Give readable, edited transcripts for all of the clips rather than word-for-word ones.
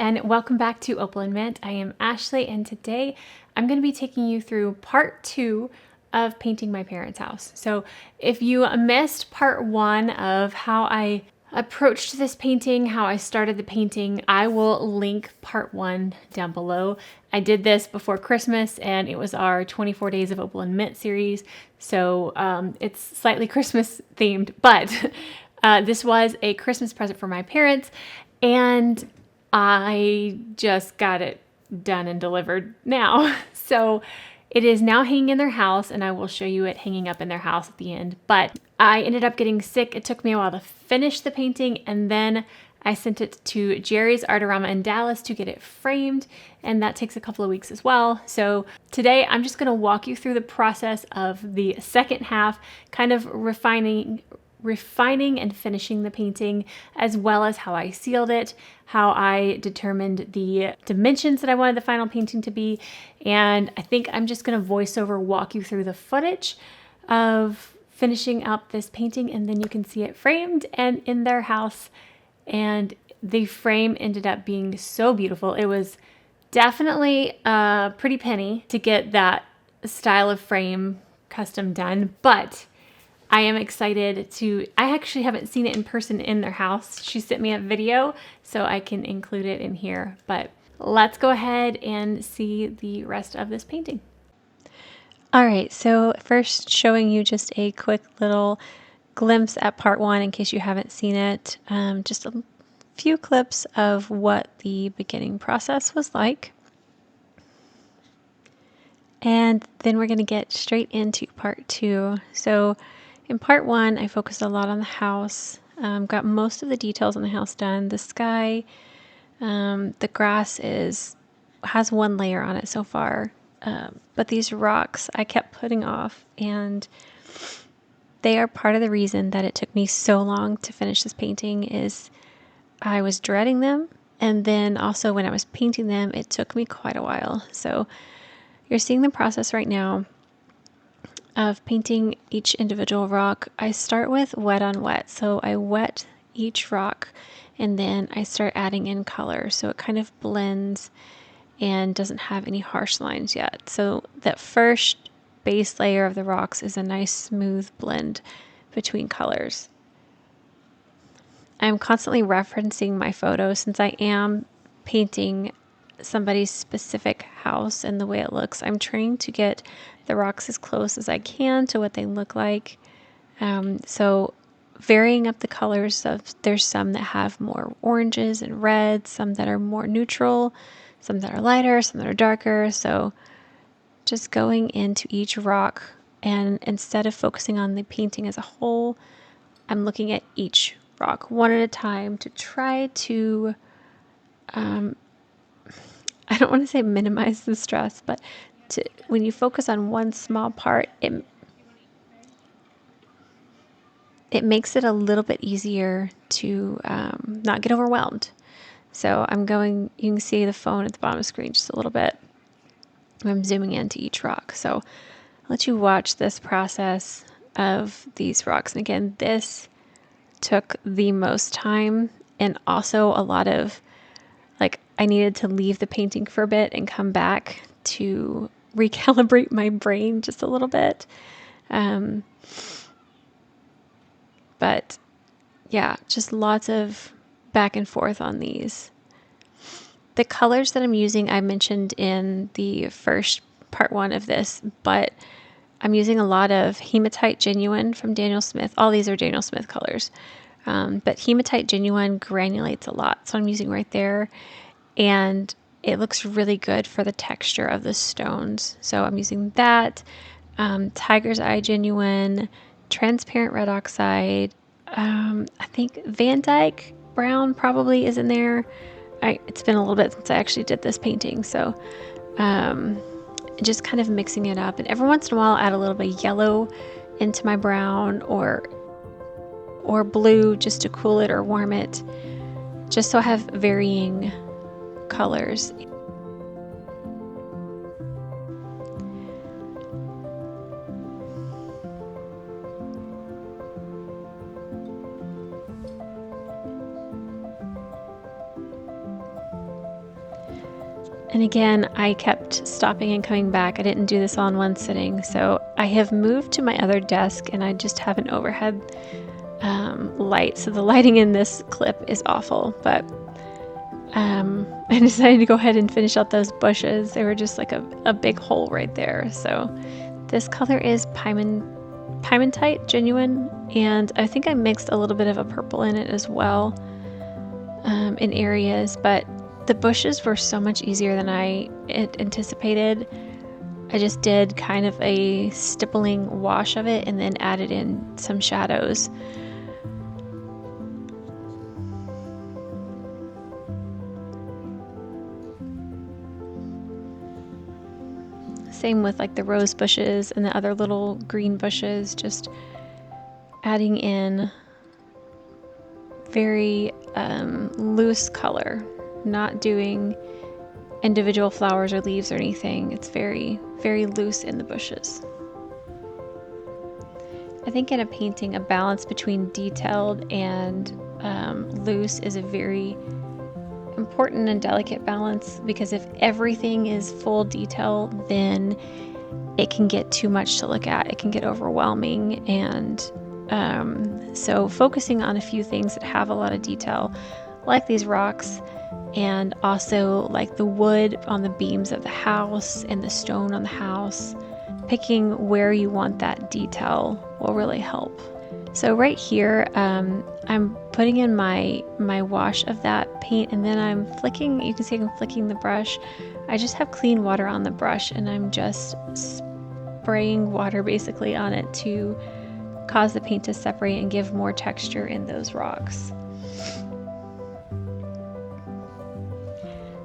and welcome back to Opal&Mint. I am Ashley, and today I'm going to be taking you through part 2 of painting my parents' house. So if you missed part 1 of how I approached this painting, how I started the painting, I will link part 1 down below. I did this before Christmas, and it was our 24 Days of Opal&Mint series, so it's slightly Christmas themed, but this was a Christmas present for my parents, and I just got it done and delivered now. So it is now hanging in their house, and I will show you it hanging up in their house at the end. But I ended up getting sick. It took me a while to finish the painting, and then I sent it to Jerry's Artorama in Dallas to get it framed, and that takes a couple of weeks as well. So today I'm just going to walk you through the process of the second half, kind of refining and finishing the painting, as well as how I sealed it, how I determined the dimensions that I wanted the final painting to be, and I think I'm just going to voice over walk you through the footage of finishing up this painting, and then you can see it framed and in their house. And the frame ended up being so beautiful. It was definitely a pretty penny to get that style of frame custom done, but I am excited I actually haven't seen it in person in their house. She sent me a video, so I can include it in here. But let's go ahead and see the rest of this painting. All right, so first showing you just a quick little glimpse at part 1 in case you haven't seen it. Just a few clips of what the beginning process was like. And then we're going to get straight into part 2. So in part 1, I focused a lot on the house, got most of the details on the house done. The sky, the grass has one layer on it so far, but these rocks I kept putting off, and they are part of the reason that it took me so long to finish this painting. Is I was dreading them, and then also when I was painting them, it took me quite a while. So you're seeing the process right now of painting each individual rock. I start with wet on wet. So I wet each rock, and then I start adding in color so it kind of blends and doesn't have any harsh lines yet. So that first base layer of the rocks is a nice smooth blend between colors. I'm constantly referencing my photos since I am painting somebody's specific house and the way it looks. I'm trying to get the rocks as close as I can to what they look like. So varying up the colors there's some that have more oranges and reds, some that are more neutral, some that are lighter, some that are darker. So just going into each rock, and instead of focusing on the painting as a whole, I'm looking at each rock one at a time to try to I don't want to say minimize the stress, but when you focus on one small part, it makes it a little bit easier to not get overwhelmed. So you can see the phone at the bottom of the screen just a little bit. I'm zooming into each rock. So I'll let you watch this process of these rocks. And again, this took the most time, and also a lot of, I needed to leave the painting for a bit and come back to recalibrate my brain just a little bit. But yeah, just lots of back and forth on these. The colors that I'm using, I mentioned in the first part 1 of this, but I'm using a lot of Hematite Genuine from Daniel Smith. All these are Daniel Smith colors. But Hematite Genuine granulates a lot, so I'm using right there. And it looks really good for the texture of the stones. So I'm using that. Tiger's Eye Genuine, Transparent Red Oxide. I think Van Dyke Brown probably is in there. It's been a little bit since I actually did this painting, so just kind of mixing it up. And every once in a while, I'll add a little bit of yellow into my brown or blue just to cool it or warm it, just so I have varying colors. And again, I kept stopping and coming back. I didn't do this all in one sitting. So I have moved to my other desk and I just have an overhead light. So the lighting in this clip is awful, but I decided to go ahead and finish out those bushes. They were just like a big hole right there. So this color is Piemontite Genuine, and I think I mixed a little bit of a purple in it as well in areas, but the bushes were so much easier than I anticipated. I just did kind of a stippling wash of it and then added in some shadows. Same with like the rose bushes and the other little green bushes, just adding in very loose color, not doing individual flowers or leaves or anything. It's very, very loose in the bushes. I think in a painting, a balance between detailed and loose is a very important and delicate balance, because if everything is full detail, then it can get too much to look at. It can get overwhelming. And so focusing on a few things that have a lot of detail, like these rocks, and also like the wood on the beams of the house and the stone on the house, picking where you want that detail will really help. So right here, I'm putting in my wash of that paint, and then I'm flicking. You can see I'm flicking the brush. I just have clean water on the brush, and I'm just spraying water basically on it to cause the paint to separate and give more texture in those rocks.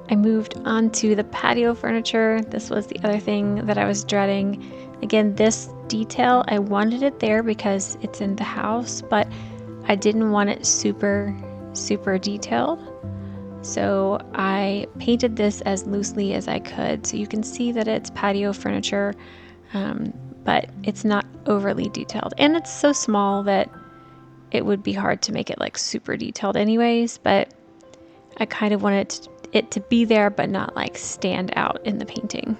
I moved on to the patio furniture. This was the other thing that I was dreading. Again, this detail, I wanted it there because it's in the house, but I didn't want it super, super detailed. So I painted this as loosely as I could. So you can see that it's patio furniture, but it's not overly detailed. And it's so small that it would be hard to make it like super detailed anyways, but I kind of wanted it to be there, but not like stand out in the painting.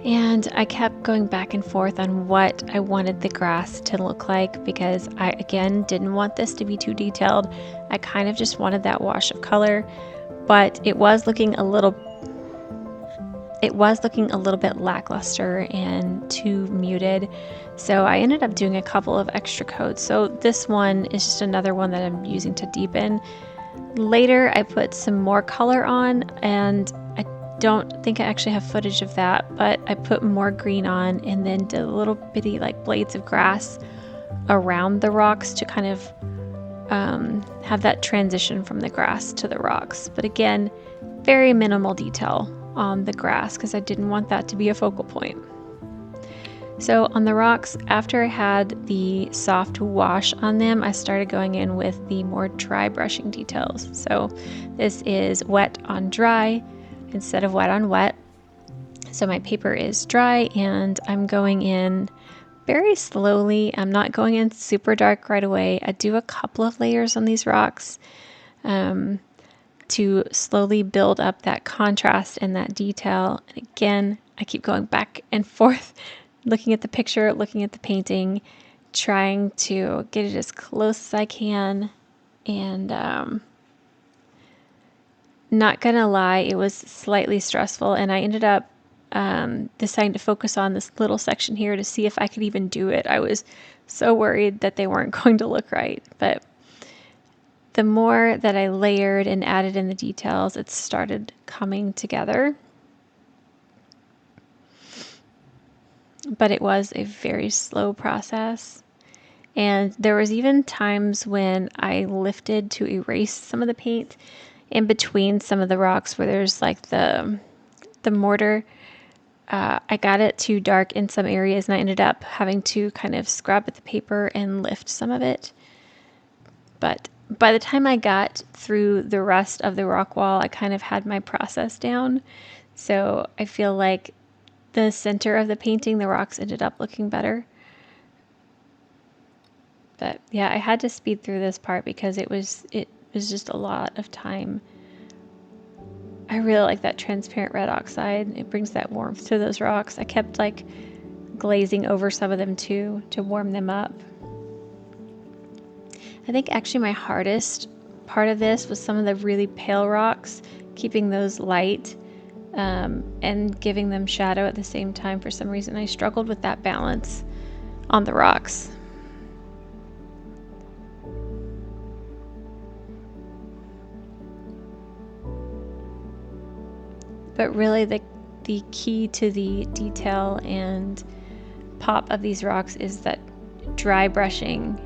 And I kept going back and forth on what I wanted the grass to look like, because I, again, didn't want this to be too detailed. I kind of just wanted that wash of color, but it was looking a little bit lackluster and too muted. So I ended up doing a couple of extra coats. So this one is just another one that I'm using to deepen. Later, I put some more color on, and I don't think I actually have footage of that, but I put more green on and then did little bitty like blades of grass around the rocks to kind of have that transition from the grass to the rocks. But again, very minimal detail on the grass because I didn't want that to be a focal point. So on the rocks, after I had the soft wash on them, I started going in with the more dry brushing details. So this is wet on dry instead of wet on wet. So my paper is dry and I'm going in very slowly. I'm not going in super dark right away. I do a couple of layers on these rocks to slowly build up that contrast and that detail. And again, I keep going back and forth, looking at the picture, looking at the painting, trying to get it as close as I can. And not gonna lie, it was slightly stressful, and I ended up deciding to focus on this little section here to see if I could even do it. I was so worried that they weren't going to look right, but the more that I layered and added in the details, it started coming together. But it was a very slow process. And there was even times when I lifted to erase some of the paint in between some of the rocks where there's like the mortar. I got it too dark in some areas and I ended up having to kind of scrub at the paper and lift some of it. But by the time I got through the rest of the rock wall, I kind of had my process down. So I feel like the center of the painting, the rocks ended up looking better. But yeah, I had to speed through this part because it was just a lot of time. I really like that transparent red oxide. It brings that warmth to those rocks. I kept like glazing over some of them too to warm them up. I think actually my hardest part of this was some of the really pale rocks, keeping those light and giving them shadow at the same time. For some reason, I struggled with that balance on the rocks. But really the key to the detail and pop of these rocks is that dry brushing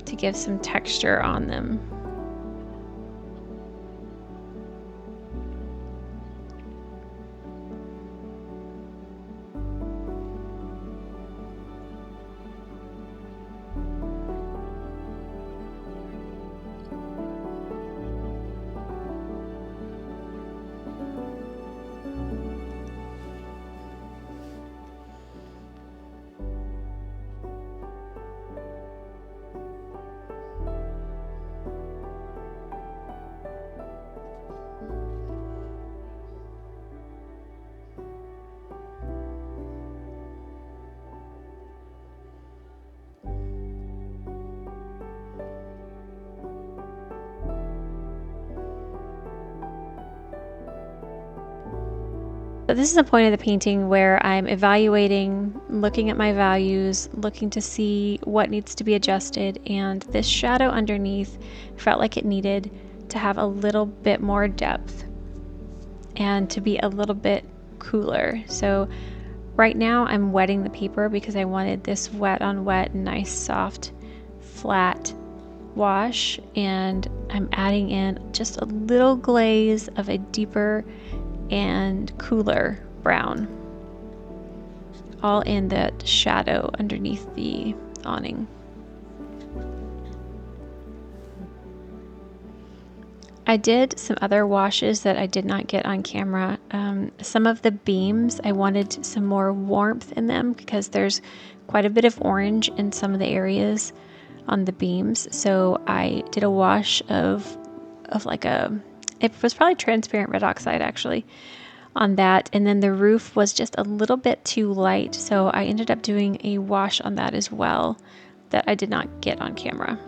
to give some texture on them. But this is the point of the painting where I'm evaluating, looking at my values, looking to see what needs to be adjusted, and this shadow underneath felt like it needed to have a little bit more depth and to be a little bit cooler. So right now I'm wetting the paper because I wanted this wet on wet, nice, soft, flat wash, and I'm adding in just a little glaze of a deeper and cooler brown, all in that shadow underneath the awning. I did some other washes that I did not get on camera. Some of the beams, I wanted some more warmth in them because there's quite a bit of orange in some of the areas on the beams. So I did a wash of like it was probably transparent red oxide actually on that. And then the roof was just a little bit too light. So I ended up doing a wash on that as well that I did not get on camera.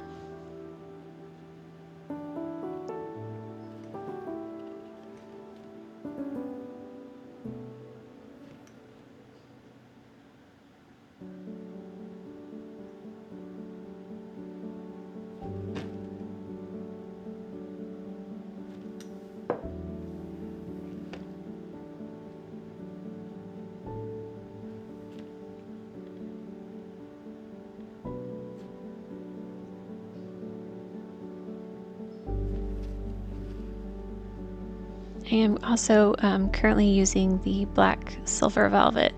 I am also currently using the black silver velvet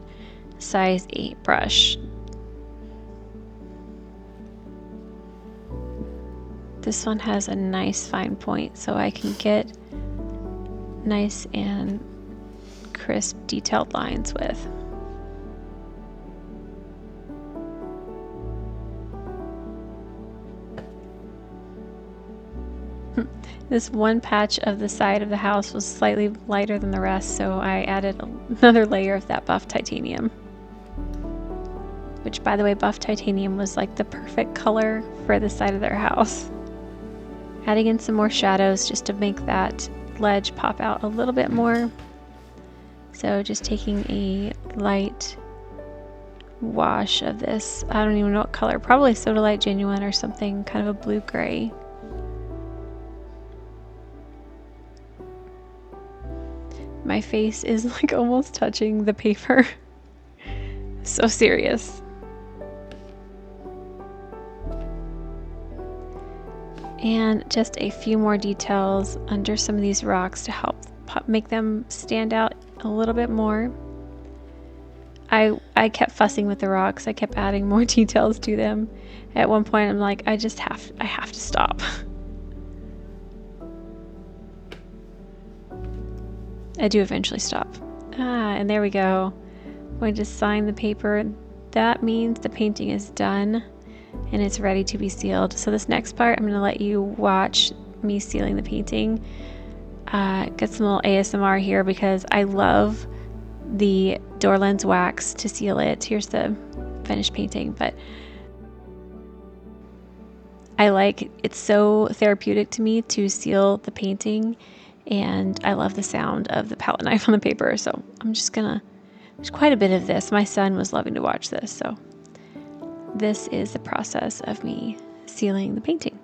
size 8 brush. This one has a nice fine point, so I can get nice and crisp detailed lines with. This one patch of the side of the house was slightly lighter than the rest, so I added another layer of that buff titanium. Which, by the way, buff titanium was like the perfect color for the side of their house. Adding in some more shadows just to make that ledge pop out a little bit more. So just taking a light wash of this, I don't even know what color, probably Soda Light Genuine or something, kind of a blue-gray. My face is like almost touching the paper. So serious. And just a few more details under some of these rocks to help make them stand out a little bit more. I kept fussing with the rocks. I kept adding more details to them. At one point, I'm like, I have to stop. I do eventually stop. And there we go. I'm going to sign the paper. That means the painting is done and it's ready to be sealed. So this next part, I'm going to let you watch me sealing the painting. Get some little ASMR here because I love the door lens wax to seal it. Here's the finished painting, but it's so therapeutic to me to seal the painting, and I love the sound of the palette knife on the paper. So there's quite a bit of this. My son was loving to watch this. So this is the process of me sealing the painting.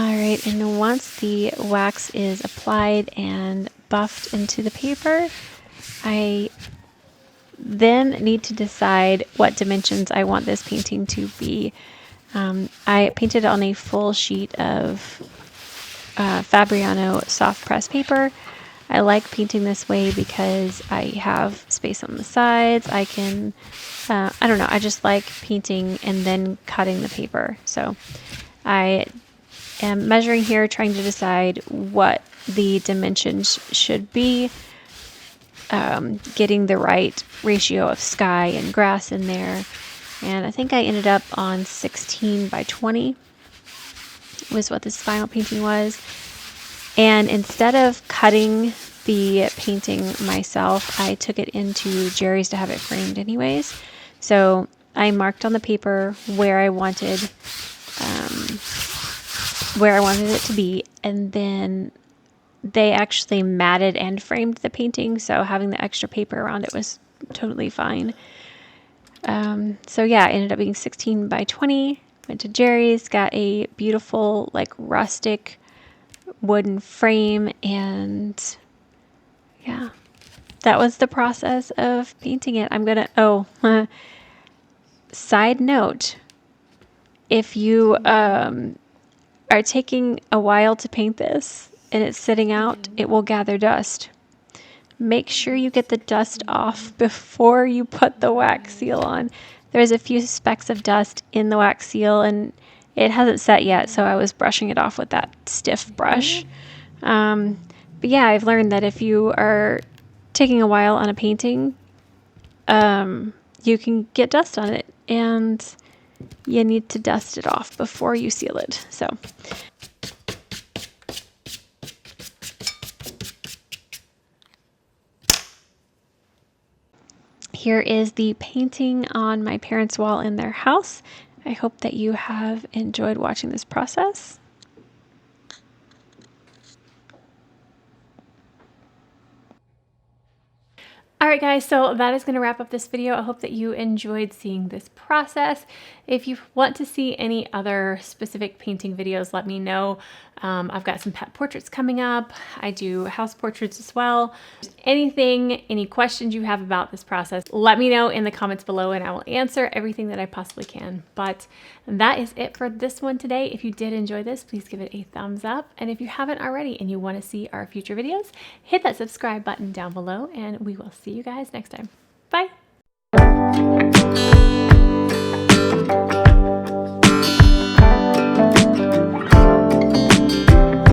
Alright, and once the wax is applied and buffed into the paper, I then need to decide what dimensions I want this painting to be. I painted on a full sheet of Fabriano soft press paper. I like painting this way because I have space on the sides. I can, I don't know, I just like painting and then cutting the paper. So I am measuring here, trying to decide what the dimensions should be, getting the right ratio of sky and grass in there. And I think I ended up on 16 by 20 was what this final painting was. And instead of cutting the painting myself, I took it into Jerry's to have it framed anyways. So I marked on the paper where I wanted it to be, and then they actually matted and framed the painting, so having the extra paper around it was totally fine. So yeah, it ended up being 16 by 20. Went to Jerry's, got a beautiful like rustic wooden frame, and yeah, that was the process of painting it. I'm gonna, side note, if you are taking a while to paint this and it's sitting out, it will gather dust. Make sure you get the dust off before you put the wax seal on. There's a few specks of dust in the wax seal and it hasn't set yet, so I was brushing it off with that stiff brush. But yeah, I've learned that if you are taking a while on a painting, you can get dust on it, and you need to dust it off before you seal it. So here is the painting on my parents' wall in their house. I hope that you have enjoyed watching this process. All right, guys, so that is going to wrap up this video. I hope that you enjoyed seeing this process. If you want to see any other specific painting videos, let me know. I've got some pet portraits coming up. I do house portraits as well. Anything, any questions you have about this process, let me know in the comments below and I will answer everything that I possibly can. But that is it for this one today. If you did enjoy this, please give it a thumbs up. And if you haven't already and you want to see our future videos, hit that subscribe button down below and we will see you guys next time. Bye.